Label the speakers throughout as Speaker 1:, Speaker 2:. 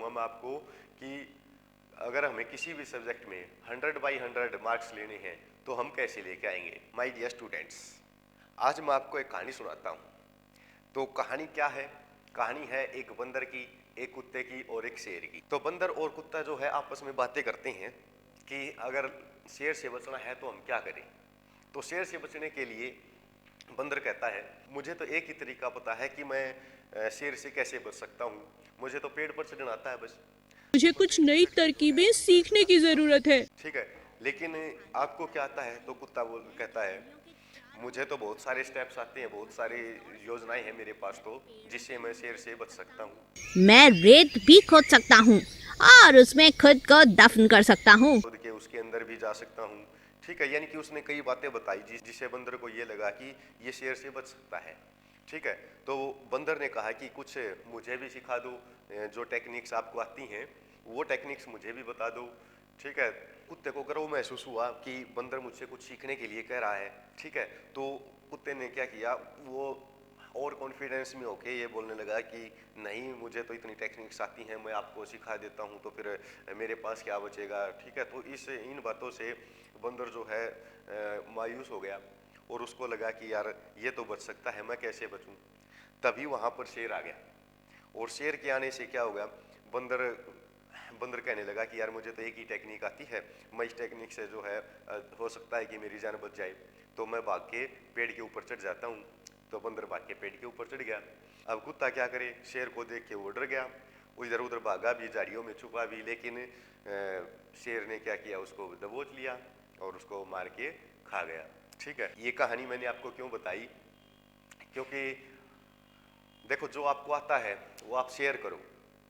Speaker 1: बताऊंगा मैं आपको कि अगर हमें किसी भी सब्जेक्ट में 100/100 मार्क्स लेने हैं तो हम कैसे लेके आएंगे। माय डियर स्टूडेंट्स, आज मैं आपको एक कहानी सुनाता हूँ। तो कहानी क्या है? कहानी है एक बंदर की, एक कुत्ते की और एक शेर की। तो बंदर और कुत्ता जो है आपस में बातें करते हैं कि अगर शेर से बचना है तो हम क्या करें। तो शेर से बचने के लिए बंदर कहता है, मुझे तो एक ही तरीका पता है कि मैं शेर से कैसे बच सकता हूँ। मुझे तो पेड़ पर चढ़ना आता है बस।
Speaker 2: मुझे कुछ नई तरकीबें सीखने की जरूरत है।
Speaker 1: ठीक है, लेकिन आपको क्या आता है? तो कुत्ता बोल कहता है, मुझे तो बहुत सारे स्टेप्स आते हैं, बहुत सारी योजनाएं हैं मेरे पास तो, जिससे मैं शेर से बच सकता हूँ।
Speaker 2: मैं रेत भी खोद सकता हूँ और उसमें खुद को दफन कर सकता हूँ।
Speaker 1: खुद के उसके अंदर भी जा सकता हूँ। ठीक है, यानी कि उसने कई बातें बताई जिससे बंदर को ये लगा कि ये शेर से बच सकता है। ठीक है, तो बंदर ने कहा कि कुछ मुझे भी सिखा दो, जो टेक्निक्स आपको आती हैं वो टेक्निक्स मुझे भी बता दो। ठीक है, कुत्ते को गर्व महसूस हुआ कि बंदर मुझसे कुछ सीखने के लिए कह रहा है। ठीक है, तो कुत्ते ने क्या किया, वो और कॉन्फिडेंस में होके ये बोलने लगा कि नहीं, मुझे तो इतनी टेक्निक्स आती हैं, मैं आपको सिखा देता हूँ तो फिर मेरे पास क्या बचेगा। ठीक है, तो इन बातों से बंदर जो है मायूस हो गया और उसको लगा कि यार ये तो बच सकता है, मैं कैसे बचूं। तभी वहां पर शेर आ गया और शेर के आने से क्या होगा, बंदर बंदर कहने लगा कि यार मुझे तो एक ही टेक्निक आती है, मैं इस टेक्निक से जो है हो सकता है कि मेरी जान बच जाए। तो मैं भाग के पेड़ के ऊपर चढ़ जाता हूँ। तो बंदर भाग के पेड़ के ऊपर चढ़ गया। अब कुत्ता क्या करे, शेर को देख के वो डर गया, वो इधर उधर भागा भी, झाड़ियों में छुपा भी, लेकिन शेर ने क्या किया, उसको दबोच लिया और उसको मार के खा गया। ठीक है, ये कहानी मैंने आपको क्यों बताई, क्योंकि देखो जो आपको आता है वो आप शेयर करो।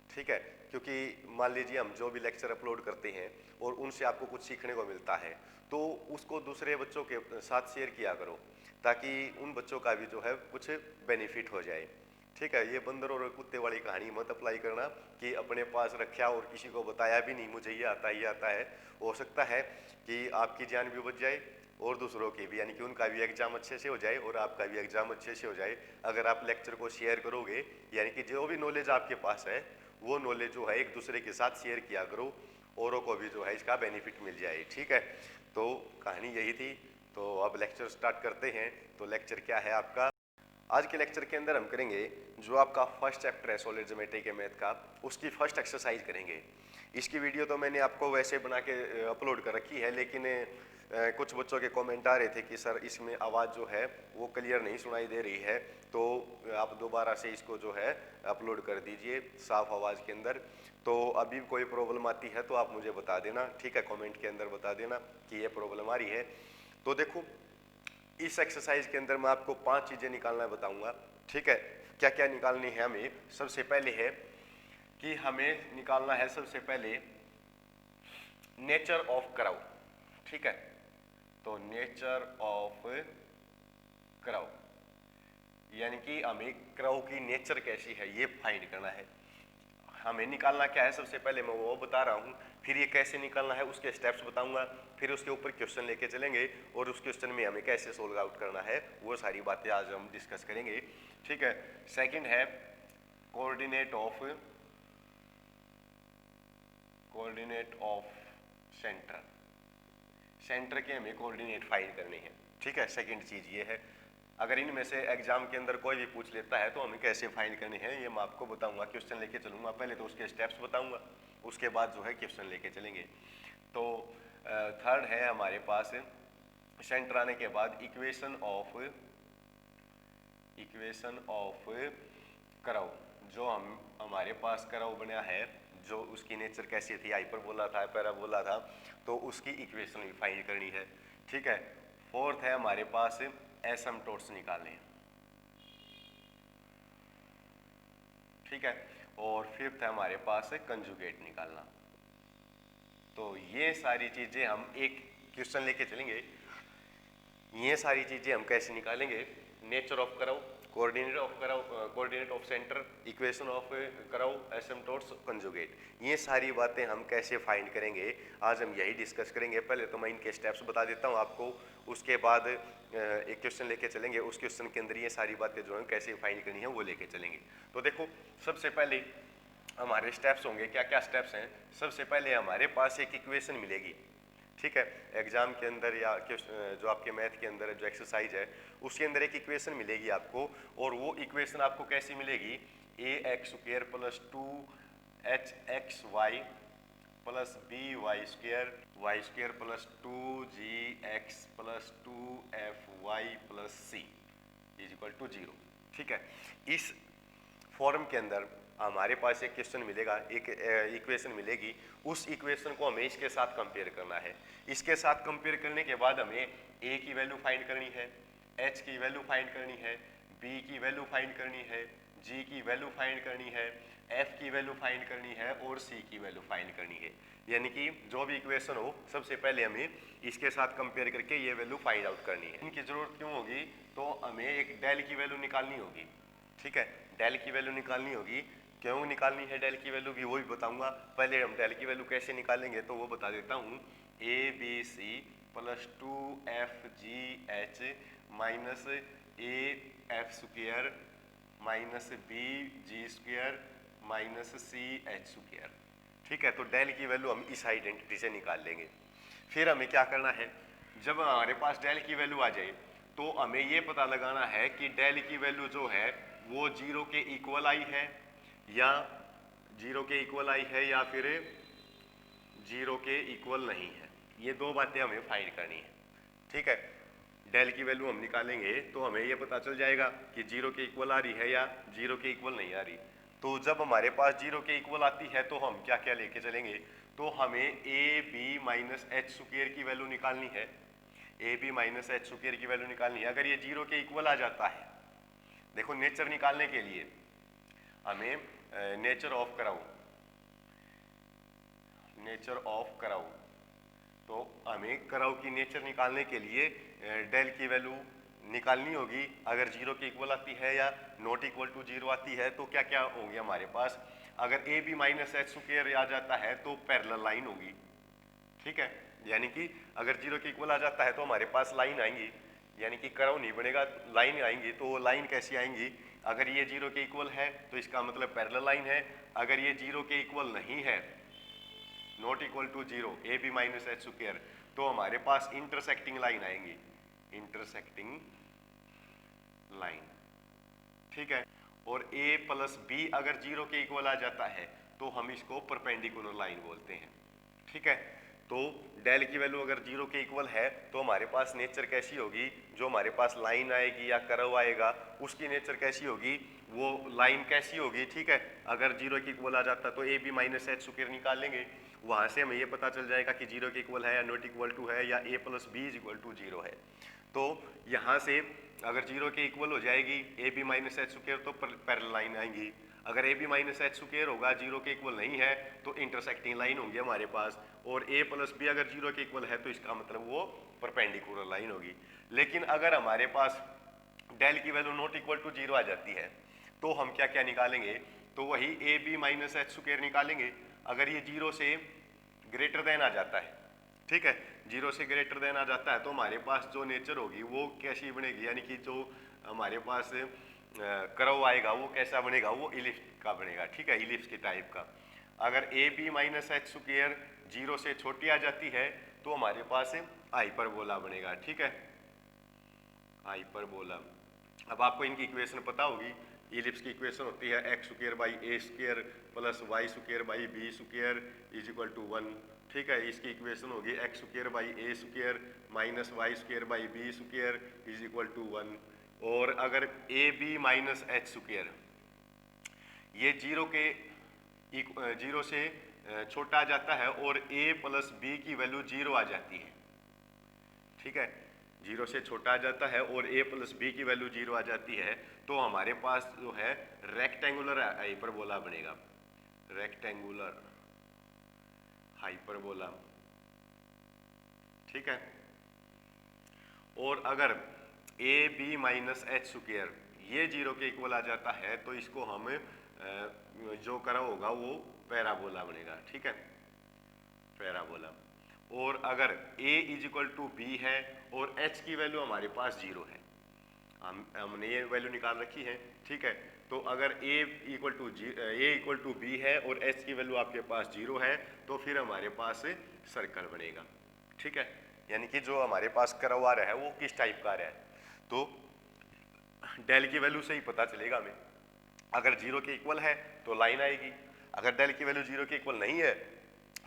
Speaker 1: ठीक है, क्योंकि मान लीजिए हम जो भी लेक्चर अपलोड करते हैं और उनसे आपको कुछ सीखने को मिलता है तो उसको दूसरे बच्चों के साथ शेयर किया करो, ताकि उन बच्चों का भी जो है कुछ बेनिफिट हो जाए। ठीक है, ये बंदर और कुत्ते वाली कहानी मत अप्लाई करना कि अपने पास रखा और किसी को बताया भी नहीं मुझे ये आता है, ये आता है। हो सकता है कि आपकी जान भी बच जाए और दूसरों की भी, यानी कि उनका भी एग्जाम अच्छे से हो जाए और आपका भी एग्जाम अच्छे से हो जाए। अगर आप लेक्चर को शेयर करोगे, यानी कि जो भी नॉलेज आपके पास है वो नॉलेज जो है एक दूसरे के साथ शेयर किया करो, औरों को भी जो है इसका बेनिफिट मिल जाए। ठीक है, तो कहानी यही थी। तो अब लेक्चर स्टार्ट करते हैं। तो लेक्चर क्या है आपका, आज के लेक्चर के अंदर हम करेंगे जो आपका फर्स्ट चैप्टर है सॉलिड ज्योमेट्री के मैथ का, उसकी फर्स्ट एक्सरसाइज करेंगे। इसकी वीडियो तो मैंने आपको वैसे बना के अपलोड कर रखी है, लेकिन कुछ बच्चों के कमेंट आ रहे थे कि सर इसमें आवाज़ जो है वो क्लियर नहीं सुनाई दे रही है, तो आप दोबारा से इसको जो है अपलोड कर दीजिए साफ आवाज़ के अंदर। तो अभी कोई प्रॉब्लम आती है तो आप मुझे बता देना। ठीक है, कमेंट के अंदर बता देना कि ये प्रॉब्लम आ रही है। तो देखो, इस एक्सरसाइज के अंदर मैं आपको 5 चीजें निकालना बताऊंगा। ठीक है, क्या क्या निकालनी है हमें? सबसे पहले है कि हमें निकालना है सबसे पहले नेचर ऑफ क्राउ। ठीक है, तो नेचर ऑफ क्राउ यानी कि हमें क्राउ की नेचर कैसी है ये फाइंड करना है। हमें निकालना क्या है सबसे पहले मैं वो बता रहा हूँ, फिर ये कैसे निकालना है उसके स्टेप्स बताऊंगा, फिर उसके ऊपर क्वेश्चन लेके चलेंगे और उस क्वेश्चन में हमें कैसे सोल्व आउट करना है वो सारी बातें आज हम डिस्कस करेंगे। ठीक है, सेकंड है कोऑर्डिनेट ऑफ सेंटर। सेंटर के हमें कोऑर्डिनेट फाइंड करनी है। ठीक है, सेकंड चीज ये है। अगर इनमें से एग्जाम के अंदर कोई भी पूछ लेता है तो हमें कैसे फाइंड करनी है ये मैं आपको बताऊंगा, क्वेश्चन लेके चलूंगा। पहले तो उसके स्टेप्स बताऊंगा, उसके बाद जो है क्वेश्चन लेके चलेंगे। तो थर्ड है हमारे पास सेंटर आने के बाद इक्वेशन ऑफ करव। जो हमारे पास करव बना है, जो उसकी नेचर कैसी थी, हाइपरबोला था, पैराबोला था, तो उसकी इक्वेशन भी फाइंड करनी है। ठीक है, फोर्थ है हमारे पास एसिम्पटोट्स निकालने। ठीक है, और फिफ्थ है हमारे पास कंजुगेट निकालना। तो ये सारी चीजें हम एक क्वेश्चन लेके चलेंगे। ये सारी चीजें हम कैसे निकालेंगे? Nature of curve, coordinate of centre, equation of curve, asymptotes, conjugate, ये सारी बातें हम कैसे फाइंड करेंगे आज हम यही डिस्कस करेंगे। पहले तो मैं इनके स्टेप्स बता देता हूँ आपको, उसके बाद एक क्वेश्चन लेके चलेंगे, उस क्वेश्चन के अंदर ये सारी बातें जो है कैसे फाइंड करनी है वो लेके चलेंगे। तो देखो, सबसे पहले हमारे स्टेप्स होंगे, क्या क्या स्टेप्स हैं। सबसे पहले हमारे पास एक इक्वेशन मिलेगी, ठीक है। एग्जाम के अंदर या जो आपके मैथ के अंदर जो एक्सरसाइज है उसके अंदर एक इक्वेशन मिलेगी आपको, और वो इक्वेशन आपको कैसी मिलेगी, ax² plus 2hxy plus by² plus 2gx plus 2fy plus c is equal to 0, ठीक है। इस फॉर्म के अंदर हमारे पास एक क्वेश्चन मिलेगा, एक इक्वेशन मिलेगी। उस इक्वेशन को हमें इसके साथ कंपेयर करना है। इसके साथ कंपेयर करने के बाद हमें a की वैल्यू फाइंड करनी है, h की वैल्यू फाइंड करनी है, b की वैल्यू फाइंड करनी है, g की वैल्यू फाइंड करनी है, f की वैल्यू फाइंड करनी है और c की वैल्यू फाइंड करनी है। यानी कि जो भी इक्वेशन हो सबसे पहले हमें इसके साथ कंपेयर करके ये वैल्यू फाइंड आउट करनी है। इनकी जरूरत क्यों होगी, तो हमें एक डेल की वैल्यू निकालनी होगी, ठीक है। डेल की वैल्यू निकालनी होगी। क्यों निकालनी है डेल की वैल्यू भी वो भी बताऊंगा। पहले हम डेल की वैल्यू कैसे निकालेंगे तो वो बता देता हूँ। ABC plus 2FGH minus AF² minus BG² minus CH², ठीक है। तो डेल की वैल्यू हम इस आइडेंटिटी से निकाल लेंगे। फिर हमें क्या करना है, जब हमारे पास डेल की वैल्यू आ जाए तो हमें ये पता लगाना है कि डेल की वैल्यू जो है वो 0 के इक्वल आई है या 0 के इक्वल आई है या फिर 0 के इक्वल नहीं है। ये दो बातें हमें फाइंड करनी है, ठीक है। डेल की वैल्यू हम निकालेंगे तो हमें ये पता चल जाएगा कि 0 के इक्वल आ रही है या 0 के इक्वल नहीं आ रही। तो जब हमारे पास 0 के इक्वल आती है तो हम क्या क्या लेके चलेंगे, तो हमें AB माइनस h² की वैल्यू निकालनी है। AB माइनस h² की वैल्यू निकालनी है। अगर ये 0 के इक्वल आ जाता है, देखो नेचर निकालने के लिए हमें नेचर ऑफ कराओ, तो हमें कराओ की नेचर निकालने के लिए डेल की वैल्यू निकालनी होगी। अगर 0 के इक्वल आती है या नॉट इक्वल टू 0 आती है तो क्या क्या होंगे हमारे पास। अगर AB माइनस h² आ जाता है तो पैरेलल लाइन होगी, ठीक है। यानी कि अगर 0 के इक्वल आ जाता है तो हमारे पास लाइन आएंगी, यानी कि कर्व नहीं बनेगा, लाइन आएंगी। तो लाइन कैसी आएंगी, अगर ये 0 के इक्वल है तो इसका मतलब पैरेलल लाइन है। अगर ये 0 के इक्वल नहीं है, not equal to 0, AB minus h², तो हमारे पास इंटरसेक्टिंग लाइन आएंगी, इंटरसेक्टिंग लाइन, ठीक है। और A प्लस B अगर 0 के इक्वल आ जाता है तो हम इसको परपेंडिकुलर लाइन बोलते हैं, ठीक है। तो डेल की वैल्यू अगर 0 के इक्वल है तो हमारे पास नेचर कैसी होगी, जो हमारे पास लाइन आएगी या कर्व आएगा उसकी नेचर कैसी होगी, वो लाइन कैसी होगी, ठीक है। अगर 0 के इक्वल आ जाता तो AB माइनस h² निकाल लेंगे। वहां से हमें ये पता चल जाएगा कि 0 के इक्वल है या नॉट इक्वल टू है या A plus B is equal to 0 है। तो यहाँ से अगर 0 के इक्वल हो जाएगी AB माइनस h² तो पैरेलल लाइन आएंगी। अगर AB माइनस h² होगा 0 के इक्वल नहीं है तो इंटरसेक्टिंग लाइन होंगी हमारे पास। और A प्लस B अगर 0 के इक्वल है तो इसका मतलब वो परपेंडिकुलर लाइन होगी। लेकिन अगर हमारे पास डेल की वैल्यू नॉट इक्वल टू 0 आ जाती है तो हम क्या क्या निकालेंगे, तो वही AB माइनस h² निकालेंगे। अगर ये 0 से ग्रेटर देन आ जाता है, ठीक है, 0 से ग्रेटर देन आ जाता है तो हमारे पास जो नेचर होगी वो कैसी बनेगी, यानी कि जो हमारे पास कर्व आएगा वो कैसा बनेगा, वो इलिप्स का बनेगा, ठीक है, इलिप्स के टाइप का। अगर AB माइनस h² 0 से छोटी आ जाती है तो हमारे पास हाइपरबोला बनेगा, ठीक है, हाइपरबोला। अब आपको इनकी इक्वेशन पता होगी। इलिप्स की इक्वेशन होती है x² by a² plus y² by b² is equal to 1, ठीक है। इसकी इक्वेशन होगी x² by a² minus y² by b² is equal to 1। और अगर AB माइनस h² ये 0 से छोटा आ जाता है और A प्लस B की वैल्यू 0 आ जाती है, ठीक है, 0 से छोटा आ जाता है और A प्लस B की वैल्यू 0 आ जाती है तो हमारे पास जो है रेक्टेंगुलर हाइपरबोला बनेगा, रेक्टेंगुलर हाइपरबोला, ठीक है। और अगर AB माइनस h² ये 0 के इक्वल आ जाता है तो इसको हम जो करा होगा वो पैराबोला बनेगा, ठीक है, पैराबोला। और अगर A is equal to B है और H की वैल्यू हमारे पास 0 है, हमने ये वैल्यू निकाल रखी है, ठीक है, तो अगर a इक्वल टू बी है और h की वैल्यू आपके पास 0 है तो फिर हमारे पास सर्कल बनेगा। ठीक है, यानी कि जो हमारे पास कर्व आ रहा है वो किस टाइप का आ रहा है, तो डेल की वैल्यू से ही पता चलेगा हमें। अगर 0 के इक्वल है तो लाइन आएगी, अगर डेल की वैल्यू 0 के इक्वल नहीं है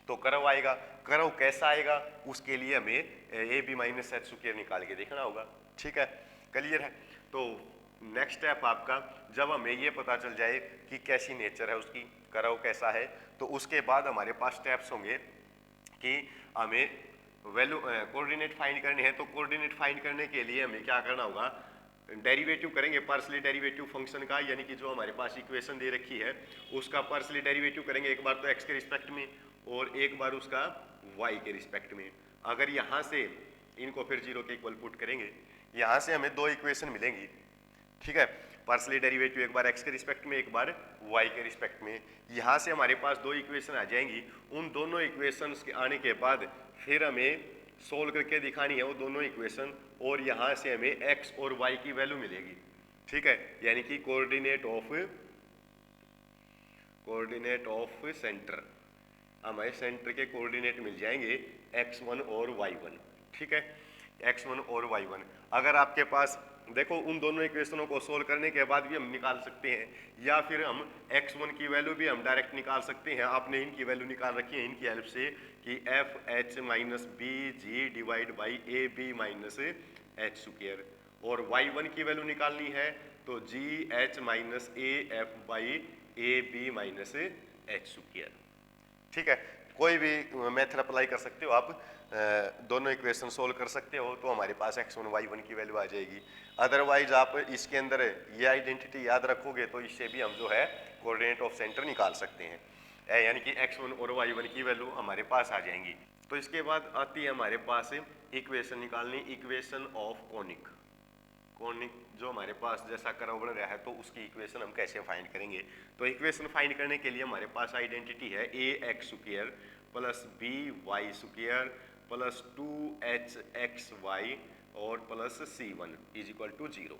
Speaker 1: तो कर्व आएगा। कर्व कैसा आएगा उसके लिए हमें A B minus H square निकाल के देखना होगा। ठीक है, क्लियर है। तो नेक्स्ट स्टेप आपका, जब हमें ये पता चल जाए कि कैसी नेचर है उसकी, कर्व कैसा है, तो उसके बाद हमारे पास स्टेप्स होंगे कि हमें वैल्यू कोऑर्डिनेट फाइंड करने हैं। तो कोऑर्डिनेट फाइंड करने के लिए हमें क्या करना होगा, डेरिवेटिव करेंगे पार्शियली डेरिवेटिव फंक्शन का, यानी कि जो हमारे पास इक्वेशन दे रखी है उसका पार्शियली डेरिवेटिव करेंगे, एक बार तो एक्स के रिस्पेक्ट में और एक बार उसका वाई के रिस्पेक्ट में। अगर यहाँ से इनको फिर 0 के इक्वल पुट करेंगे, यहाँ से हमें दो इक्वेशन मिलेंगी। ठीक है, पार्शियली डेरिवेटिव एक बार एक्स के रिस्पेक्ट में एक बार वाई के रिस्पेक्ट में। यहाँ से हमारे पास दो इक्वेशन आ जाएंगी। उन दोनों इक्वेशंस के आने के बाद फिर हमें सोल्व करके दिखानी है वो दोनों इक्वेशन, और यहाँ से हमें x और y की वैल्यू मिलेगी। ठीक है, यानी कि कोऑर्डिनेट ऑफ सेंटर, हमारे सेंटर के कोऑर्डिनेट मिल जाएंगे x1 और y1। ठीक है, x1 और y1। अगर आपके पास देखो उन दोनों इक्वेशनों को सोल्व करने के बाद भी हम निकाल सकते हैं, या फिर हम x1 की वैल्यू भी हम डायरेक्ट निकाल सकते हैं। आपने इनकी वैल्यू निकाल रखी है इनकी हेल्प से कि F H minus B G divide by A B minus H square, और y1 की वैल्यू निकालनी है तो G H minus A F by A B minus H square. ठीक है, कोई भी मेथड अप्लाई कर सकते हो आप, दोनों इक्वेशन सोल्व कर सकते हो तो हमारे पास x1 y1 की वैल्यू आ जाएगी। अदरवाइज आप इसके अंदर ये आइडेंटिटी याद रखोगे तो इससे भी हम जो है कोऑर्डिनेट ऑफ सेंटर निकाल सकते हैं, यानी कि x1 और y1 की वैल्यू हमारे पास आ जाएंगी। तो इसके बाद आती है हमारे पास इक्वेशन निकालनी, इक्वेशन ऑफ कोनिक। कोनिक जो हमारे पास जैसा कर्व बन रहा है तो उसकी इक्वेशन हम कैसे फाइंड करेंगे। तो इक्वेशन फाइंड करने के लिए हमारे पास आइडेंटिटी है a x square plus b y square plus 2hxy और plus c1 is equal to 0।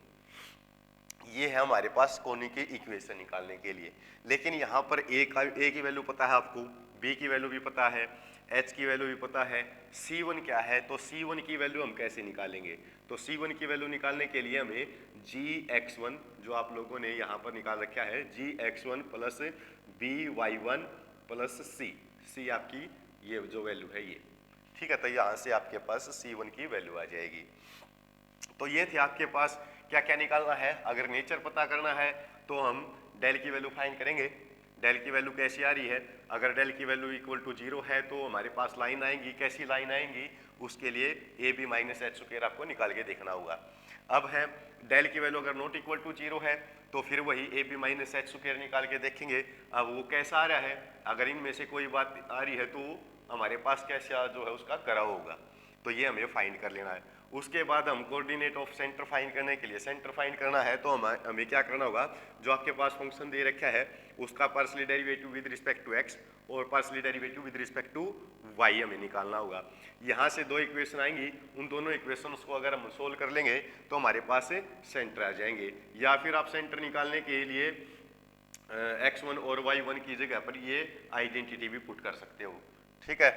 Speaker 1: ये है हमारे पास कोनिक की इक्वेशन निकालने के लिए। लेकिन यहाँ पर ए की वैल्यू पता है आपको, बी की वैल्यू भी पता है, एच की वैल्यू भी पता है, c1 क्या है, तो c1 की वैल्यू हम कैसे निकालेंगे। तो c1 की वैल्यू निकालने के लिए हमें gx1 जो आप लोगों ने यहाँ पर निकाल रखा है gx1 plus by1 plus c आपकी ये जो वैल्यू है ये। ठीक है, तो यहाँ से आपके पास c1 की वैल्यू आ जाएगी। तो ये थे आपके पास क्या क्या निकालना है। अगर नेचर पता करना है तो हम डेल की वैल्यू फाइंड करेंगे। डेल की वैल्यू कैसी आ रही है, अगर डेल की वैल्यू इक्वल टू 0 है तो हमारे पास लाइन आएंगी। कैसी लाइन आएंगी, उसके लिए A B minus H square आपको निकाल के देखना होगा। अब है डेल की वैल्यू अगर नॉट इक्वल टू 0 है तो फिर वही A B minus H square निकाल के देखेंगे। अब वो कैसा आ रहा है, अगर इनमें से कोई बात आ रही है तो हमारे पास कैसा जो है उसका कर्व होगा, तो ये हमें फाइंड कर लेना है। उसके बाद हम कोऑर्डिनेट ऑफ सेंटर फाइंड करने के लिए, सेंटर फाइंड करना है तो हमें क्या करना होगा, जो आपके पास फंक्शन दे रखा है उसका partially derivative with respect to x और partially derivative with respect to y हमें निकालना होगा। यहाँ से दो इक्वेशन आएंगी, उन दोनों इक्वेशन को अगर हम सोल्व कर लेंगे तो हमारे पास सेंटर आ जाएंगे। या फिर आप सेंटर निकालने के लिए x1 और y1 की जगह पर ये आइडेंटिटी भी पुट कर सकते हो। ठीक है,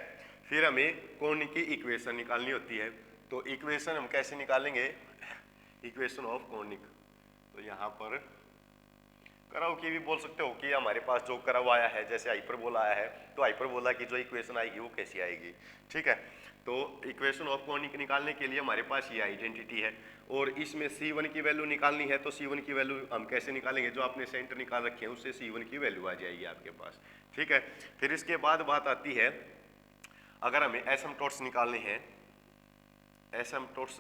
Speaker 1: फिर हमें कोनिक की इक्वेशन निकालनी होती है। तो इक्वेशन हम कैसे निकालेंगे, इक्वेशन ऑफ कोनिक। तो यहाँ पर कर्व की भी बोल सकते हो कि हमारे पास जो कर्व आया है, जैसे हाइपरबोला आया है तो हाइपरबोला की जो इक्वेशन आएगी वो कैसी आएगी। ठीक है, तो इक्वेशन ऑफ कोनिक निकालने के लिए हमारे पास ये आइडेंटिटी है, और इसमें c1 की वैल्यू निकालनी है। तो c1 की वैल्यू हम कैसे निकालेंगे, जो आपने सेंटर निकाल रखे हैं उससे c1 की वैल्यू आ जाएगी आपके पास। ठीक है, फिर इसके बाद बात आती है, अगर हमें एसिम्पटोट्स निकालने हैं, एसिम्पटोट्स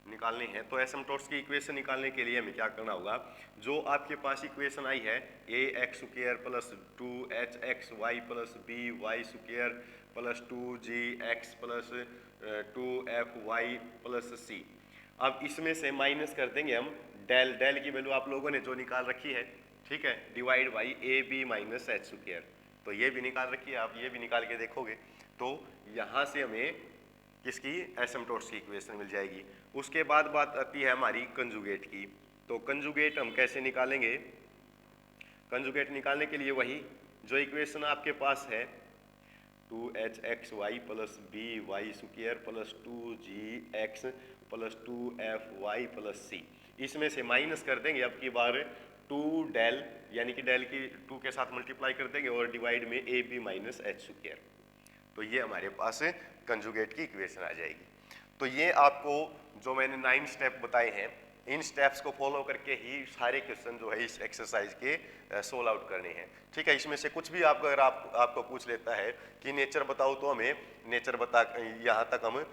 Speaker 1: निकालने हैं तो एसिम्पटोट्स की इक्वेशन निकालने के लिए हमें क्या करना होगा, जो आपके पास इक्वेशन आई है a x square plus 2hxy plus b y square plus 2gx plus 2fy plus c। अब इसमें से माइनस कर देंगे हम डेल, डेल की वैल्यू आप लोगों ने जो निकाल रखी है, ठीक है, divide by A B minus H square. तो ये भी निकाल रखी है, आप ये भी निकाल के देखोगे तो यहाँ से हमें किसकी, एसिम्पटोट्स की इक्वेशन मिल जाएगी। उसके बाद बात आती है हमारी कंजुगेट की। तो कंजुगेट हम कैसे निकालेंगे, कंजुगेट निकालने के लिए वही जो इक्वेशन आपके पास है 2hxy plus b y square plus 2gx plus 2fy plus c, इसमें से माइनस कर देंगे अब की बार 2 डेल, यानी कि डेल की 2 के साथ मल्टीप्लाई कर देंगे और डिवाइड में A B minus H square. तो ये हमारे पास कंजुगेट की इक्वेशन आ जाएगी। तो ये आपको जो मैंने 9 स्टेप बताए हैं, इन स्टेप्स को फॉलो करके ही सारे क्वेश्चन जो है इस एक्सरसाइज के सोल्व आउट करने हैं। ठीक है, इसमें से कुछ भी आप अगर आपको पूछ लेता है कि नेचर बताओ, तो हमें नेचर बता, यहाँ तक हम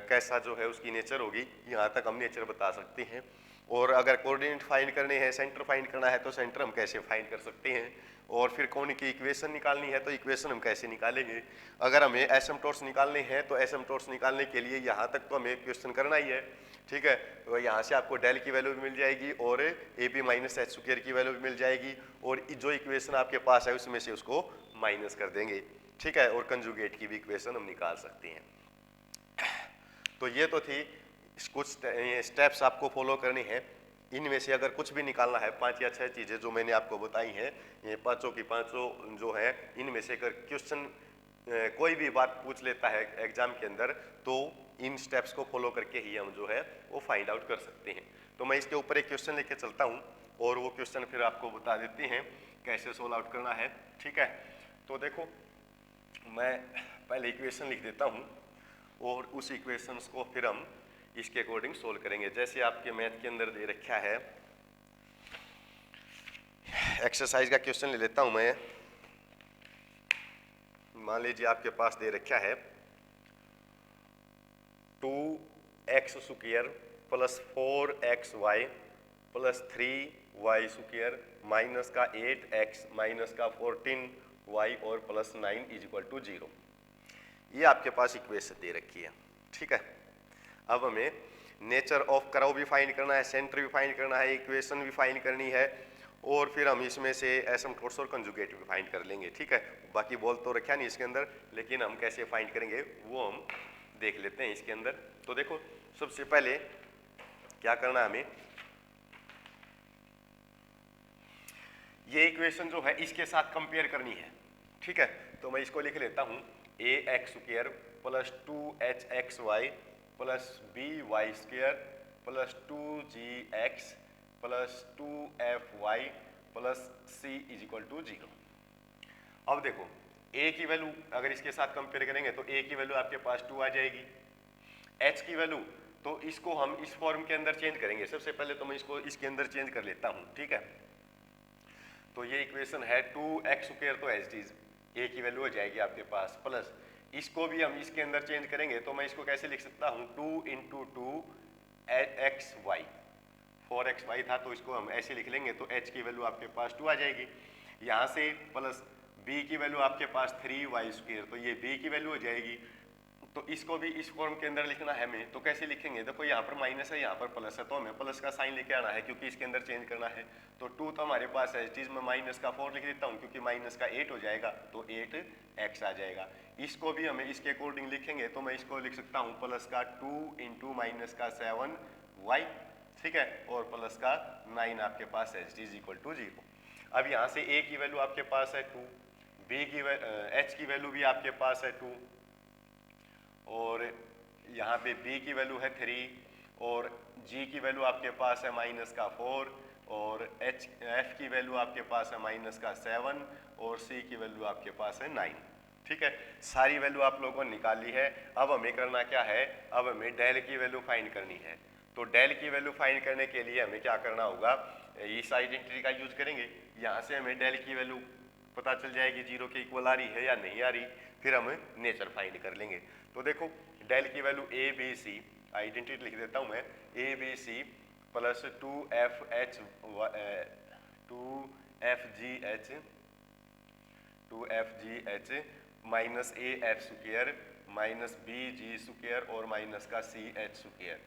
Speaker 1: कैसा जो है उसकी नेचर होगी, यहाँ तक हम नेचर बता सकते हैं। और अगर कोऑर्डिनेट फाइंड करने हैं, सेंटर फाइंड करना है, तो सेंटर हम कैसे फाइंड कर सकते हैं। और फिर कौन की इक्वेशन निकालनी है, तो इक्वेशन हम कैसे निकालेंगे। अगर हमें एसिम्पटोट्स निकालने हैं, तो एसिम्पटोट्स निकालने के लिए यहाँ तक तो हमें क्वेश्चन करना ही है। ठीक है, तो यहाँ से आपको डेल की वैल्यू भी मिल जाएगी और A B minus H square की वैल्यू भी मिल जाएगी, और जो इक्वेशन आपके पास है उसमें से उसको माइनस कर देंगे। ठीक है, और कंजुगेट की भी इक्वेशन हम निकाल सकते हैं। तो ये तो थी कुछ स्टेप्स आपको फॉलो करने हैं। इनमें से अगर कुछ भी निकालना है, 5 या 6 चीज़ें जो मैंने आपको बताई हैं, ये पांचों की पांचों जो है, इनमें से अगर क्वेश्चन कोई भी बात पूछ लेता है एग्जाम के अंदर, तो इन स्टेप्स को फॉलो करके ही हम जो है वो फाइंड आउट कर सकते हैं। तो मैं इसके ऊपर एक क्वेश्चन लेके चलता हूँ और वो क्वेश्चन फिर आपको बता देते हैं कैसे सोल्व आउट करना है। ठीक है, तो देखो मैं पहले इक्वेशन लिख देता हूँ और उस इक्वेशंस को फिर हम इसके अकॉर्डिंग सोल्व करेंगे। जैसे आपके मैथ के अंदर दे रखा है, एक्सरसाइज का क्वेश्चन ले लेता हूं मैं। मान लीजिए आपके पास दे रखा है 2x square plus 4xy plus 3y square minus का 8x माइनस का 14y और प्लस 9 इज इक्वल टू 0। ये आपके पास इक्वेशन दे रखी है। ठीक है, अब हमें नेचर ऑफ कर्व भी फाइंड करना है, सेंटर भी फाइंड करना है, इक्वेशन भी फाइंड करनी है, और फिर हम इसमें से एसिम्पटोट्स और कंजुगेट भी फाइंड कर लेंगे। ठीक है, बाकी बोल तो रखा नहीं इसके अंदर, लेकिन हम कैसे फाइंड करेंगे वो हम देख लेते हैं इसके अंदर। तो देखो सबसे पहले क्या करना है हमें, ये इक्वेशन जो है इसके साथ कंपेयर करनी है। ठीक है, तो मैं इसको लिख लेता हूँ ax square plus 2hxy plus by square plus 2gx plus 2fy plus c is equal to 0। अब देखो a की वैल्यू अगर इसके साथ कंपेयर करेंगे तो a की वैल्यू आपके पास 2 आ जाएगी। h की वैल्यू तो इसको हम इस फॉर्म के अंदर चेंज करेंगे। सबसे पहले तो मैं इसको इसके अंदर चेंज कर लेता हूँ। ठीक है, तो ये इक्वेशन है 2x स्क्वायर, तो एज इज a की वैल्यू हो जाएगी आपके पास, प्लस इसको भी हम इसके अंदर चेंज करेंगे तो मैं इसको कैसे लिख सकता हूँ 2 इंटू 2 xy, 4xy था तो इसको हम ऐसे लिख लेंगे, तो h की वैल्यू आपके पास 2 आ जाएगी। यहाँ से प्लस b की वैल्यू आपके पास 3y स्क्वायर, तो ये b की वैल्यू हो जाएगी। तो इसको भी इस फॉर्म के अंदर लिखना है हमें, तो कैसे लिखेंगे, देखो यहाँ पर माइनस है यहाँ पर प्लस है, तो हमें प्लस का साइन लेके आना है क्योंकि इसके अंदर चेंज करना है। तो 2 तो हमारे पास है, चीज में माइनस का 4 लिख देता हूँ क्योंकि माइनस का 8 हो जाएगा, तो 8x आ जाएगा। इसको भी हमें इसके अकॉर्डिंग लिखेंगे, तो मैं इसको लिख सकता हूँ प्लस का 2 इंटू माइनस का 7y, ठीक है, और प्लस का 9 आपके पास है इज इक्वल टू 0। अब यहाँ से a की वैल्यू आपके पास है 2, h की वैल्यू भी आपके पास है 2, और यहाँ पे b की वैल्यू है 3, और g की वैल्यू आपके पास है माइनस का 4, और f की वैल्यू आपके पास है माइनस का 7, और c की वैल्यू आपके पास है 9। ठीक है, सारी वैल्यू आप लोगों ने निकाल ली है। अब हमें करना क्या है, अब हमें डेल की वैल्यू फाइंड करनी है। तो डेल की वैल्यू फाइंड करने के लिए हमें क्या करना होगा, इस आइडेंटिटी का यूज करेंगे। यहाँ से हमें डेल की वैल्यू पता चल जाएगी 0 के इक्वल आ रही है या नहीं आ रही, फिर हम नेचर फाइंड कर लेंगे। तो देखो डेल की value A B C, identity लिख देता हूँ मैं, A B C plus 2fg h minus A F square minus B G square और माइनस का सी एच स्क्वायर।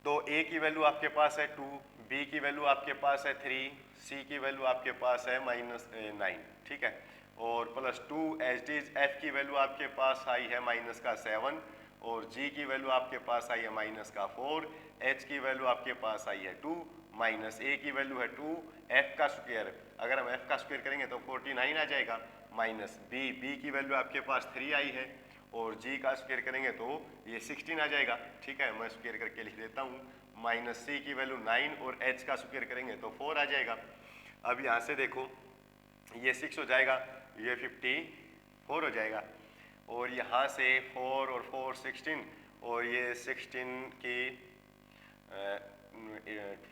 Speaker 1: तो a की वैल्यू आपके पास है 2, b की वैल्यू आपके पास है 3, c की वैल्यू आपके पास है माइनस 9, ठीक है, और प्लस 2 एज इज f की वैल्यू आपके पास आई है माइनस का 7, और g की वैल्यू आपके पास आई है माइनस का 4, h की वैल्यू आपके पास आई है 2, माइनस a की वैल्यू है 2, f का स्क्वायर, अगर हम f का स्क्वायर करेंगे तो 49 आ जाएगा, माइनस b की वैल्यू आपके पास 3 आई है, और g का स्क्वायर करेंगे तो ये 16 आ जाएगा। ठीक है, मैं स्क्वायर करके लिख देता हूँ, माइनस c की वैल्यू 9 और h का स्क्वायर करेंगे तो 4 आ जाएगा। अब यहाँ से देखो ये 6 हो जाएगा, ये 54 हो जाएगा, और यहाँ से 4 और 4 16, और ये 16 की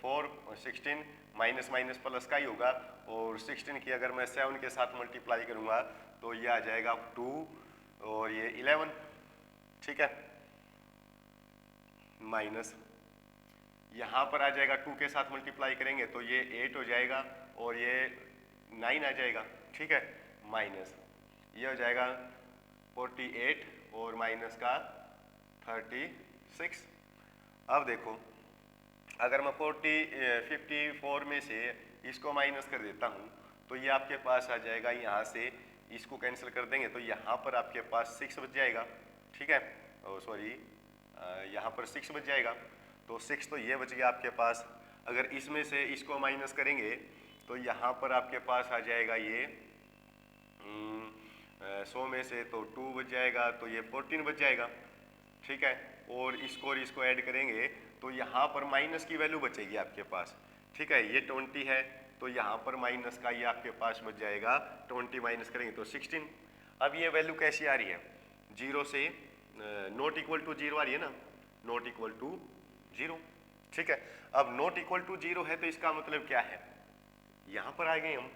Speaker 1: 4 और 16 माइनस माइनस प्लस का ही होगा, और 16 की अगर मैं 7 के साथ मल्टीप्लाई करूँगा तो ये आ जाएगा 2 और ये 11। ठीक है, माइनस यहाँ पर आ जाएगा 2 के साथ मल्टीप्लाई करेंगे तो ये 8 हो जाएगा और ये 9 आ जाएगा। ठीक है, माइनस ये हो जाएगा 48 और माइनस का 36। अब देखो अगर मैं 54 में से इसको माइनस कर देता हूँ तो ये आपके पास आ जाएगा, यहाँ से इसको कैंसिल कर देंगे तो यहाँ पर आपके पास 6 बच जाएगा। ठीक है, सॉरी यहाँ पर 6 बच जाएगा, तो 6 तो ये बच गया आपके पास। अगर इसमें से इसको माइनस करेंगे तो यहाँ पर आपके पास आ जाएगा ये 100 में से तो 2 बच जाएगा, तो ये 14 बच जाएगा। ठीक है, और इसको ऐड करेंगे तो यहाँ पर माइनस की वैल्यू बचेगी आपके पास। ठीक है, ये 20 है तो यहाँ पर माइनस का ये आपके पास बच जाएगा, 20 माइनस करेंगे तो 16। अब ये वैल्यू कैसी आ रही है, 0 से नॉट इक्वल टू 0 आ रही है ना, नॉट इक्वल टू 0। ठीक है, अब नॉट इक्वल टू 0 है तो इसका मतलब क्या है, यहाँ पर आ गए हम।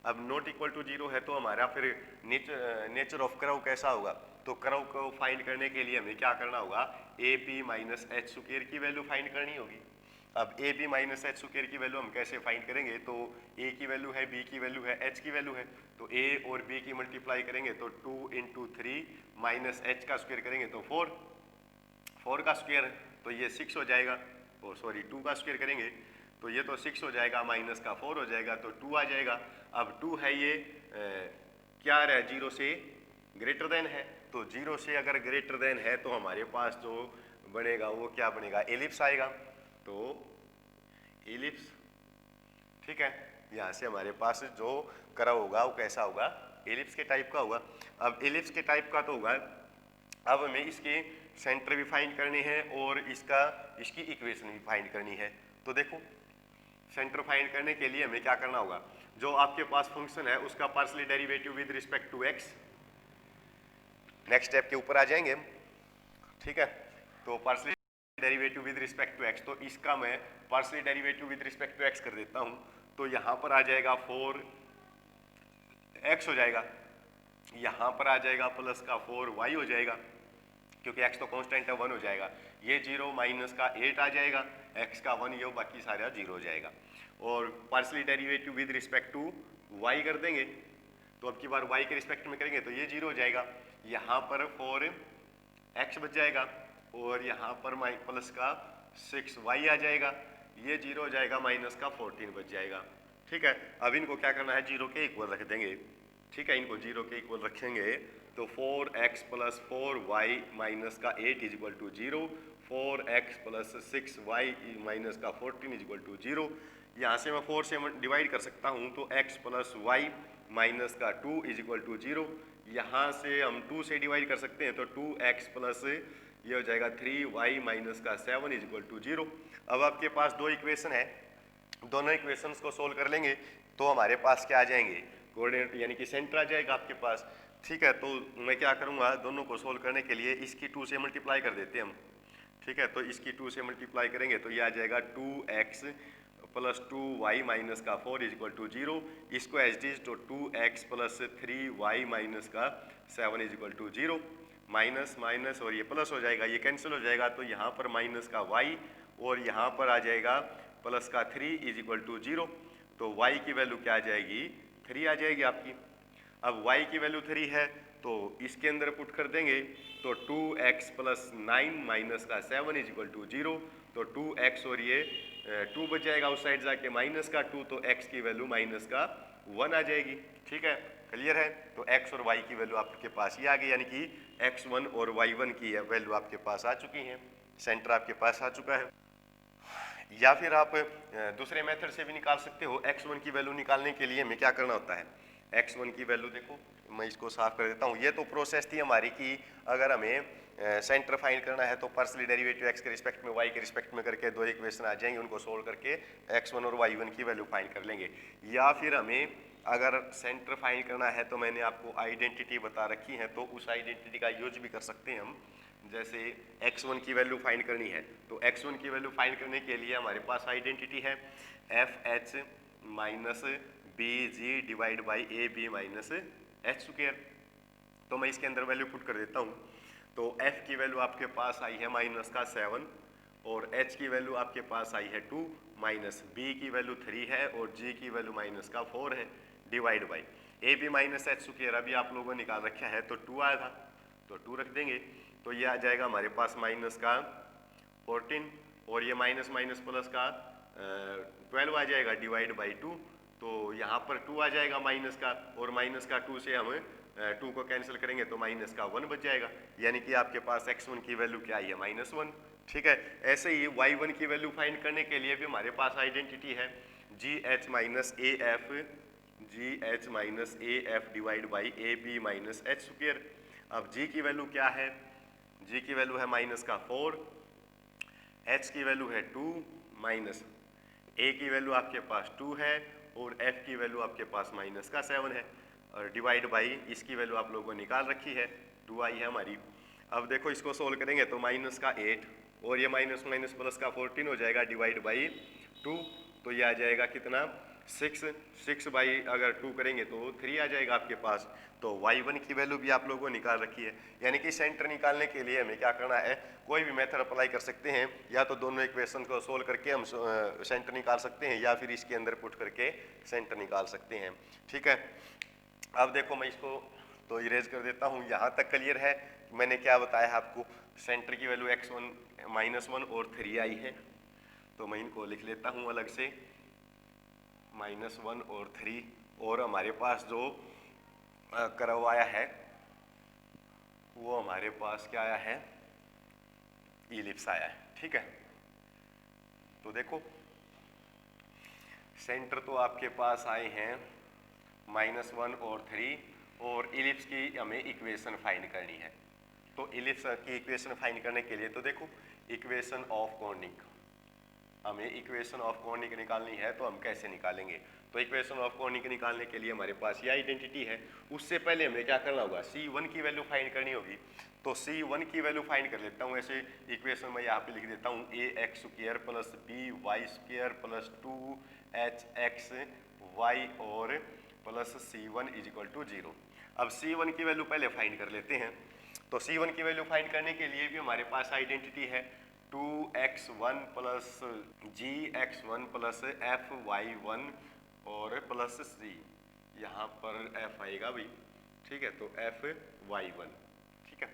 Speaker 1: अब नॉट इक्वल टू 0 है तो हमारा फिर नेचर ऑफ कर्व कैसा होगा, तो कर्व को फाइंड करने के लिए हमें क्या करना होगा, A B minus H square की वैल्यू फाइंड करनी होगी। अब A B minus H square की वैल्यू हम कैसे फाइंड करेंगे, तो ए की वैल्यू है, बी की वैल्यू है, एच की वैल्यू है, तो ए और बी की मल्टीप्लाई करेंगे तो 2 × 3 माइनस एच का स्क्वायर करेंगे तो 4 का स्क्वायर तो ये 6 हो जाएगा, और सॉरी 2 का स्क्वायर करेंगे तो ये तो 6 हो जाएगा, माइनस का 4 हो जाएगा तो 2 आ जाएगा। अब 2 है ये क्या है, 0 से ग्रेटर देन है, तो 0 से अगर ग्रेटर देन है तो हमारे पास जो बनेगा वो क्या बनेगा, एलिप्स आएगा, तो एलिप्स। ठीक है, यहाँ से हमारे पास जो कर्व होगा वो कैसा होगा, एलिप्स के टाइप का होगा। अब एलिप्स के टाइप का तो होगा, अब हमें इसके सेंटर भी फाइंड करने हैं और इसकी इक्वेशन भी फाइंड करनी है। तो देखो सेंटर फाइंड करने के लिए हमें क्या करना होगा, जो आपके पास फंक्शन है उसका partial derivative with respect to X, next step के ऊपर आ जाएंगे हम। ठीक है, तो partial derivative with respect to X, तो इसका मैं partial derivative with respect to X कर देता हूं, तो यहाँ पर आ जाएगा 4x हो जाएगा, यहाँ पर आ जाएगा प्लस का 4y हो जाएगा, क्योंकि x तो कांस्टेंट है 1 हो जाएगा, ये 0 माइनस का 8 आ जाएगा, x का 1 ये बाकी सारा 0 हो जाएगा। और partial derivative with respect to y कर देंगे, तो अब की बार y के रिस्पेक्ट में करेंगे तो ये 0 हो जाएगा, यहाँ पर 4x बच जाएगा, और यहाँ पर प्लस का 6y आ जाएगा, ये 0 हो जाएगा, माइनस का 14 बच जाएगा। ठीक है, अब इनको क्या करना है, 0 के इक्वल रख देंगे। ठीक है, इनको 0 के इक्वल रखेंगे तो 4x प्लस 4y माइनस का 8 is equal to 0, 4x plus 6y minus का 14 इज इक्वल टू 0। यहाँ से मैं 4 से डिवाइड कर सकता हूँ तो x प्लस y माइनस का 2 इज इक्वल टू 0। यहाँ से हम 2 से डिवाइड कर सकते हैं तो 2x प्लस ये हो जाएगा 3y माइनस का 7 इज इक्वल टू 0। अब आपके पास दो इक्वेशन है, दोनों इक्वेशंस को सोल्व कर लेंगे तो हमारे पास क्या आ जाएंगे, कोऑर्डिनेट यानी कि सेंटर आ जाएगा आपके पास। ठीक है, तो मैं क्या करूँगा, दोनों को सोल्व करने के लिए इसकी 2 से मल्टीप्लाई कर देते हैं हम। ठीक है, तो इसकी 2 से मल्टीप्लाई करेंगे तो ये आ जाएगा 2x प्लस 2y माइनस का 4 इज इक्वल टू 0, इसको एज इट इज तो 2x प्लस 3y माइनस का 7 is equal to 0, minus minus और ये प्लस हो जाएगा, ये कैंसिल हो जाएगा, तो यहाँ पर माइनस का y और यहाँ पर आ जाएगा प्लस का 3 इज इक्वल टू 0, तो y की वैल्यू क्या आ जाएगी, 3 आ जाएगी आपकी। अब y की वैल्यू 3 है तो इसके अंदर पुट कर देंगे तो 2x प्लस 9 माइनस का 7 इज इक्वल टू 0, तो 2x और ये 2 बच जाएगा उस साइड जाके माइनस का 2, तो x की वैल्यू माइनस का 1 आ जाएगी। ठीक है, क्लियर है। तो x और y की वैल्यू आपके पास ये आ गई, यानी कि x1 और y1 की वैल्यू आपके पास आ चुकी है, सेंटर आपके पास आ चुका है। या फिर आप दूसरे मेथड से भी निकाल सकते हो। x1 की वैल्यू निकालने के लिए हमें क्या करना होता है, x1 की वैल्यू देखो, मैं इसको साफ कर देता हूँ। ये तो प्रोसेस थी हमारी कि अगर हमें सेंटर फाइंड करना है तो पार्शियल डेरिवेटिव x के रिस्पेक्ट में y के रिस्पेक्ट में करके दो इक्वेशन आ जाएंगे, उनको सोल्व करके x1 और y1 की वैल्यू फाइंड कर लेंगे। या फिर हमें अगर सेंटर फाइंड करना है तो मैंने आपको आइडेंटिटी बता रखी है, तो उस आइडेंटिटी का यूज भी कर सकते हैं हम। जैसे x1 की वैल्यू फाइंड करनी है तो x1 की वैल्यू फाइंड करने के लिए हमारे पास आइडेंटिटी है FH minus BG divide by AB minus H square. तो मैं इसके अंदर वैल्यू पुट कर देता हूँ। तो F की वैल्यू आपके पास आई है माइनस का 7 और H की वैल्यू आपके पास आई है 2, माइनस B की वैल्यू 3 है और G की वैल्यू माइनस का 4 है, divide by AB minus H square अभी आप लोगों ने निकाल रखा है तो 2 आया था, तो 2 रख देंगे। तो ये आ जाएगा हमारे पास माइनस का 14 और ये माइनस माइनस प्लस का 12 आ जाएगा, डिवाइड बाई 2। तो यहाँ पर 2 आ जाएगा माइनस का, और माइनस का 2 से हम 2 को कैंसिल करेंगे तो माइनस का 1 बच जाएगा, यानी कि आपके पास x1 की वैल्यू क्या आई है, -1। ठीक है, ऐसे ही y1 की वैल्यू फाइंड करने के लिए भी हमारे पास आइडेंटिटी है GH minus AF divide by AB minus H square. अब G की वैल्यू क्या है, G की वैल्यू है माइनस का 4, H की वैल्यू है 2, माइनस A की वैल्यू आपके पास 2 है और F की वैल्यू आपके पास माइनस का 7 है, और डिवाइड बाई इसकी वैल्यू आप लोगों ने निकाल रखी है, 2 आई है हमारी। अब देखो इसको सोल्व करेंगे तो माइनस का 8 और ये माइनस माइनस प्लस का 14 हो जाएगा, डिवाइड बाई 2। तो ये आ जाएगा कितना, 6 बाई अगर 2 करेंगे तो 3 आ जाएगा आपके पास। तो y1 की वैल्यू भी आप लोगों ने निकाल रखी है, यानी कि सेंटर निकालने के लिए हमें क्या करना है, कोई भी मेथड अप्लाई कर सकते हैं, या तो दोनों इक्वेशन को सोल्व करके हम सेंटर निकाल सकते हैं, या फिर इसके अंदर पुट करके सेंटर निकाल सकते हैं। ठीक है, अब देखो मैं इसको तो इरेज कर देता हूँ। यहाँ तक क्लियर है, मैंने क्या बताया है आपको, सेंटर की वैल्यू x1 -1 और 3 आई है, तो मैं इनको लिख लेता हूँ अलग से, -1 और 3, और हमारे पास जो करवाया है वो हमारे पास क्या आया है, इलिप्स आया है। ठीक है, तो देखो सेंटर तो आपके पास आए हैं -1 और 3, और इलिप्स की हमें इक्वेशन फाइंड करनी है। तो इलिप्स की इक्वेशन फाइंड करने के लिए तो देखो इक्वेशन ऑफ कॉनिक, हमें इक्वेशन ऑफ कॉनिक निकालनी है, तो हम कैसे निकालेंगे, तो इक्वेशन ऑफ कॉनिक निकालने के लिए हमारे पास ये आइडेंटिटी है। उससे पहले हमें क्या करना होगा, C1 की वैल्यू फाइंड करनी होगी। तो C1 की वैल्यू फाइंड कर लेता हूँ, ऐसे इक्वेशन में यहाँ पे लिख देता हूँ ax square plus by square plus 2hxy और plus C1 is equal to 0। अब C1 की वैल्यू पहले फाइंड कर लेते हैं। तो C1 की वैल्यू फाइंड करने के लिए भी हमारे पास आइडेंटिटी है 2x1 plus gx1 plus fy1 और प्लस c, यहाँ पर f आएगा भाई। ठीक है, तो fy1। ठीक है,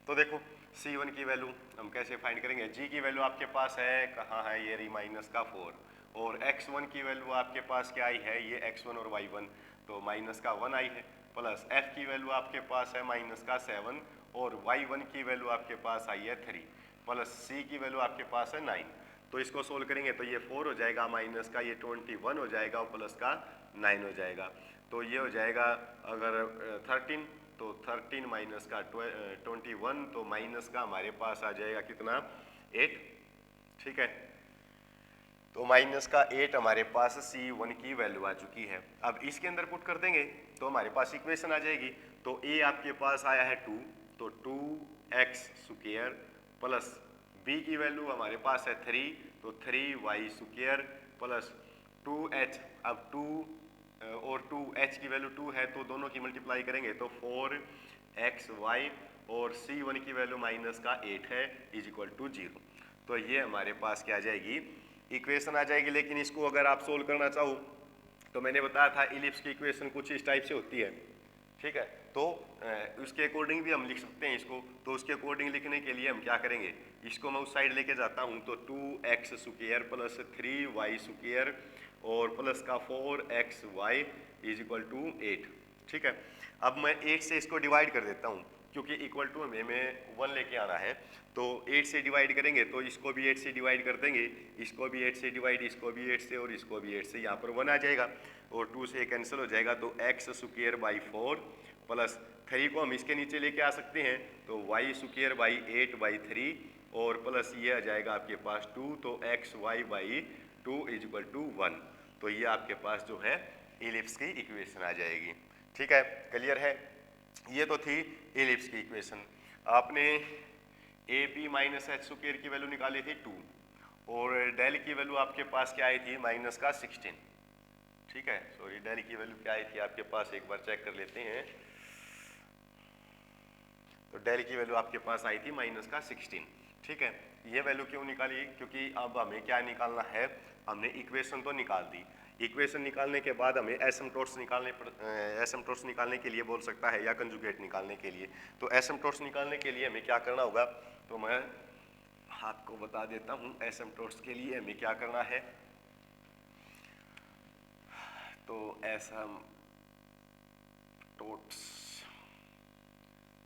Speaker 1: तो देखो C1 की वैल्यू हम कैसे फाइंड करेंगे, g की वैल्यू आपके पास है, कहाँ है ये रही, माइनस का 4, और x1 की वैल्यू आपके पास क्या आई है, ये x1 और y1, तो माइनस का 1 आई है, प्लस f की वैल्यू आपके पास है माइनस का 7 और y1 की वैल्यू आपके पास आई है 3, प्लस c की वैल्यू आपके पास है 9। तो इसको सोल्व करेंगे तो ये 4 हो जाएगा, माइनस का ये 21 हो जाएगा और प्लस का 9 हो जाएगा। तो ये हो जाएगा अगर 13, तो 13 माइनस का 21, तो माइनस का हमारे पास आ जाएगा कितना, 8। ठीक है, तो माइनस का 8 हमारे पास C1 की वैल्यू आ चुकी है। अब इसके अंदर पुट कर देंगे तो हमारे पास इक्वेशन आ जाएगी। तो A आपके पास आया है 2, तो 2x स्क्वायर प्लस B की वैल्यू हमारे पास है 3, तो 3y स्क्वायर प्लस 2h, अब 2 और 2h की वैल्यू 2 है तो दोनों की मल्टीप्लाई करेंगे तो 4xy और C1 की वैल्यू माइनस का 8 है इज इक्वल टू 0। तो ये हमारे पास क्या आ जाएगी, इक्वेशन आ जाएगी। लेकिन इसको अगर आप सोल्व करना चाहो तो मैंने बताया था इलिप्स की इक्वेशन कुछ इस टाइप से होती है। ठीक है। तो उसके अकॉर्डिंग भी हम लिख सकते हैं इसको। तो उसके अकॉर्डिंग लिखने के लिए हम क्या करेंगे, इसको मैं उस साइड लेके जाता हूँ, तो 2x² प्लस 3y² और प्लस का 4xy इज इक्वल टू 8। ठीक है। अब मैं 8 से इसको डिवाइड कर देता हूँ, क्योंकि इक्वल टू हमें 1 लेके आना है। तो 8 से डिवाइड करेंगे तो इसको भी 8 से डिवाइड कर देंगे, इसको भी 8 से डिवाइड, इसको भी 8 से और इसको भी 8 से, यहाँ पर 1 आ जाएगा और 2 से कैंसिल हो जाएगा। तो x² प्लस 3 को हम इसके नीचे लेके आ सकते हैं, तो y²/8/3 और प्लस ये आ जाएगा आपके पास 2, तो xy/2 इज इक्वल टू 1। तो ये आपके पास जो है इलिप्स की इक्वेशन आ जाएगी। ठीक है, क्लियर है। ये तो थी इलिप्स की इक्वेशन। आपने AB माइनस h² की वैल्यू निकाली थी 2 और डेल की वैल्यू आपके पास क्या आई थी, माइनस का 16। ठीक है, सॉरी, डेल की वैल्यू क्या आई थी आपके पास, एक बार चेक कर लेते हैं। तो डेल की वैल्यू आपके पास आई थी माइनस का 16। ठीक है, ये वैल्यू क्यों निकाली, क्योंकि अब हमें क्या निकालना है, हमने इक्वेशन तो निकाल दी। इक्वेशन निकालने के बाद हमें एसिम्पटोट्स निकालने के लिए बोल सकता है, या कंजुगेट निकालने के लिए। तो एसिम्पटोट्स निकालने के लिए हमें क्या करना होगा, तो मैं आपको बता देता हूँ। एसिम्पटोट्स के लिए हमें क्या करना है, तो एसिम्पटोट्स,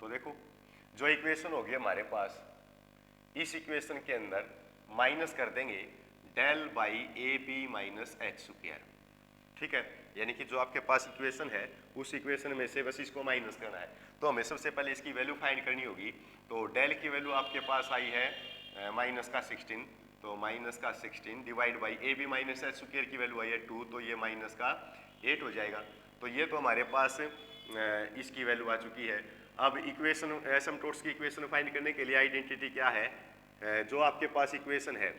Speaker 1: तो देखो जो इक्वेशन होगी हमारे पास, इस इक्वेशन के अंदर माइनस कर देंगे del by AB minus h²। ठीक है, यानी कि जो आपके पास इक्वेशन है उस इक्वेशन में से बस इसको माइनस करना है। तो हमें सबसे पहले इसकी वैल्यू फाइंड करनी होगी। तो डेल की वैल्यू आपके पास आई है माइनस का 16, तो माइनस का 16 divide by AB minus h² की वैल्यू आई है 2, तो ये माइनस का 8 हो जाएगा। तो ये तो हमारे पास इसकी वैल्यू आ चुकी है। अब इक्वेशन, एसिम्पटोट्स की इक्वेशन फाइंड करने के लिए आइडेंटिटी क्या है, जो आपके पास इक्वेशन है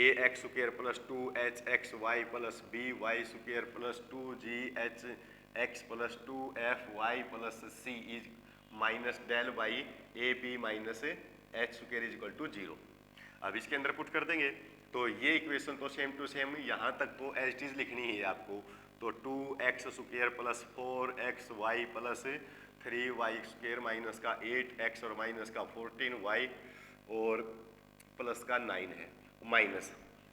Speaker 1: ax² plus 2hxy plus by² plus 2gx plus 2fy plus c is minus del by AB minus h² is equal to 0। अब इसके अंदर पुट कर देंगे, तो ये इक्वेशन तो सेम टू सेम यहाँ तक तो एज इट इज लिखनी है आपको। तो 2x² plus 4xy plus 3y² minus का 8x और माइनस का 14y और प्लस का 9 है माइनस।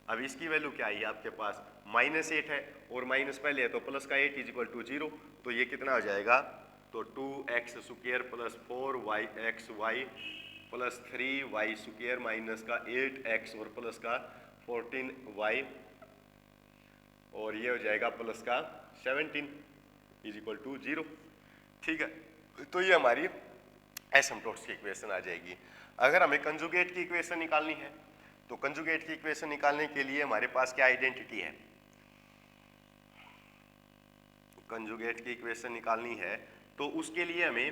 Speaker 1: अब इसकी वैल्यू क्या है आपके पास, -8 है और माइनस पहले है, तो प्लस का 8 इज इक्वल टू 0। तो ये कितना हो जाएगा, तो 2x² plus 4xy plus 3y² minus का 8x और प्लस का 14y और ये हो जाएगा प्लस का 17 इज इक्वल टू 0। ठीक है, तो ये हमारी एसिम्पटोट्स की इक्वेशन आ जाएगी। अगर हमें कंजुगेट की इक्वेशन निकालनी है, तो कंजुगेट की इक्वेशन निकालने के लिए हमारे पास क्या आइडेंटिटी है, कंजुगेट की इक्वेशन निकालनी है तो उसके लिए हमें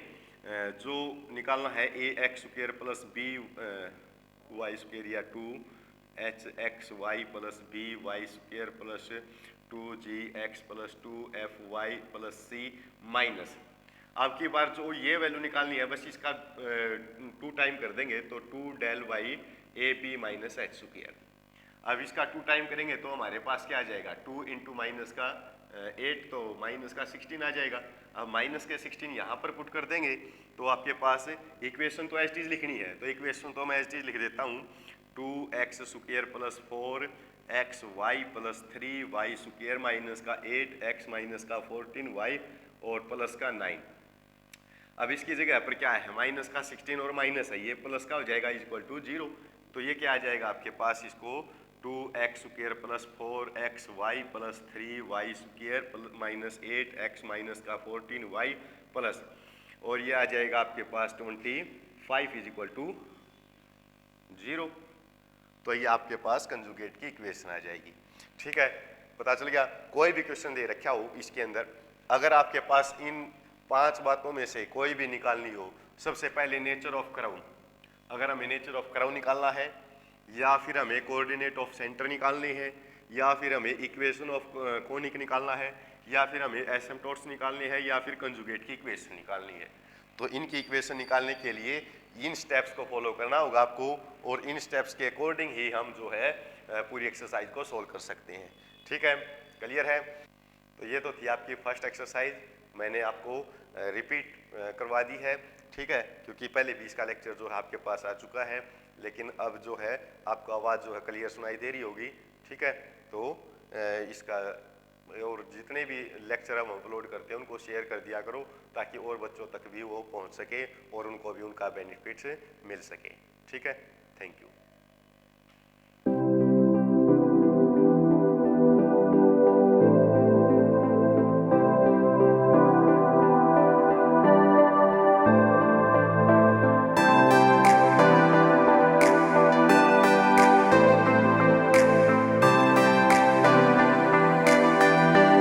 Speaker 1: जो निकालना है ax² प्लस by² या 2hxy plus by² plus 2gx plus 2fy plus c minus, अब की बार जो ये वैल्यू निकालनी है बस इसका 2 टाइम कर देंगे, तो 2 del by AB minus h²। अब इसका 2 टाइम करेंगे तो हमारे पास क्या आ जाएगा, 2 इंटू माइनस का 8, तो माइनस का 16 आ जाएगा। अब माइनस के 16 यहाँ पर पुट कर देंगे तो आपके पास इक्वेशन तो एज इट इज लिखनी है, तो इक्वेशन तो मैं एज इट इज लिख देता हूँ। 2x² plus 4xy plus 3y² minus का 8x माइनस का 14y और प्लस का 9। अब इसकी जगह पर क्या है, माइनस का 16 और माइनस है, ये प्लस का हो जाएगा इज इक्वल टू 0। तो ये क्या आ जाएगा आपके पास, इसको 2x² plus 4xy plus 3y² minus 8x minus का 14y प्लस, और ये आ जाएगा आपके पास 25 इज इक्वल टू 0। तो ये आपके पास कंजुगेट की इक्वेशन आ जाएगी। ठीक है, पता चल गया। कोई भी क्वेश्चन दे रखा हो इसके अंदर, अगर आपके पास इन 5 बातों में से कोई भी निकालनी हो, सबसे पहले नेचर ऑफ क्राउन, अगर हमें नेचर ऑफ क्राउन निकालना है, या फिर हमें कोऑर्डिनेट ऑफ सेंटर निकालनी है, या फिर हमें इक्वेशन ऑफ कोनिक निकालना है, या फिर हमें एसिम्पटोट्स निकालनी है, या फिर कंजुगेट की इक्वेशन निकालनी है, तो इनकी इक्वेशन निकालने के लिए इन स्टेप्स को फॉलो करना होगा आपको, और इन स्टेप्स के अकॉर्डिंग ही हम जो है पूरी एक्सरसाइज को सोल्व कर सकते हैं। ठीक है, क्लियर है। तो ये तो थी आपकी फर्स्ट एक्सरसाइज, मैंने आपको रिपीट करवा दी है, ठीक है, क्योंकि पहले 20 का लेक्चर जो है आपके पास आ चुका है, लेकिन अब जो है आपको आवाज़ जो है क्लियर सुनाई दे रही होगी, ठीक है। तो इसका और जितने भी लेक्चर हम अपलोड करते हैं उनको शेयर कर दिया करो, ताकि और बच्चों तक भी वो पहुंच सके और उनको भी उनका बेनिफिट मिल सके, ठीक है। Thank you.